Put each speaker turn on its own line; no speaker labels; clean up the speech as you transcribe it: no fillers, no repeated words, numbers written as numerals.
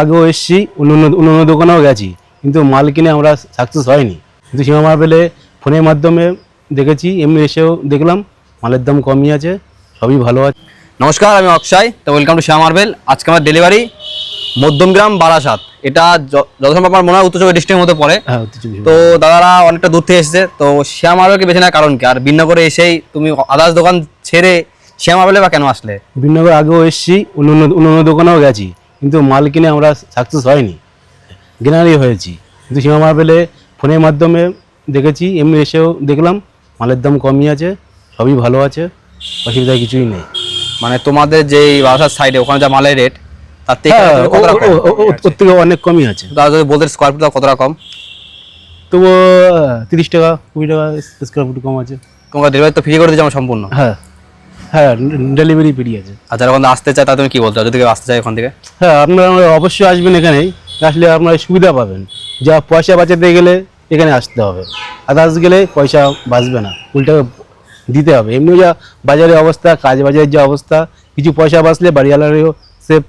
আগেও এসেছি, অন্য দোকানেও গেছি, কিন্তু মাল কিনে আমরা সাকসেস হয়নি। কিন্তু সীমা মার্বেলে ফোনের মাধ্যমে দেখেছি, এমনি এসেও দেখলাম মালের দাম কমই আছে, সবই ভালো আছে।
নমস্কার, আমি অক্ষয়। তো ওয়েলকাম টু শ্যাম মার্বেল। আজকে আমার ডেলিভারি মধ্যমগ্রাম বারাসাত। এটা যথাসম্ভব আমার মনে হয় উত্তর চব্বিশ ডিস্ট্রিক্টের মধ্যে পড়ে।
হ্যাঁ,
তো দাদারা অনেকটা দূর থেকে এসেছে, তো শ্যাম মার্বেলকে বেছে নেওয়ার কারণ কি? আর বিন্নগরে এসেই তুমি আদার্স দোকান ছেড়ে শ্যাম মার্বেলে বা কেন আসলে?
বিনগর আগেও এসেছি, অন্য দোকানেও গেছি, কিন্তু মাল কিনে আমরা সাকসেস হয়নি, গেনারি হয়েছি। কিন্তু সীমা মার্বেলে ফোনের মাধ্যমে দেখেছি, এমনি এসেও দেখলাম মালের দাম কমই আছে, সবই ভালো আছে, অসুবিধা কিছুই নেই।
মানে তোমাদের যে বারাসাত সাইডে ওখানে যা মালের রেট, তার থেকে
হ্যাঁ,
কতটা কম?
ওর থেকে অনেক কমই আছে।
দাদা যদি বলতে স্কোয়ার ফুট কতটা কম?
তবুও 30 টাকা 20 টাকা স্কোয়ার ফুট কম আছে।
তোমাকে ডেলিভারি তো ফ্রি করে দিচ্ছি আমরা সম্পূর্ণ।
হ্যাঁ হ্যাঁ, ডেলিভারি ফ্রি আছে।
আর যারা ওখানে আসতে চায় তা তুমি কি বলতে চাও, যদি কেউ আসতে চায় ওখান থেকে?
হ্যাঁ, আপনারা অবশ্যই আসবেন, এখানেই আসলে আপনারা সুবিধা পাবেন। যা পয়সা বাঁচাতে গেলে এখানে আসতে হবে, আদার্স গেলে পয়সা বাঁচবে না, উল্টা দিতে হবে। এমনি যা বাজারের অবস্থা, কাজ বাজারের যে অবস্থা, কিছু পয়সা বাঁচলে বাড়িওয়ালারও সেফ,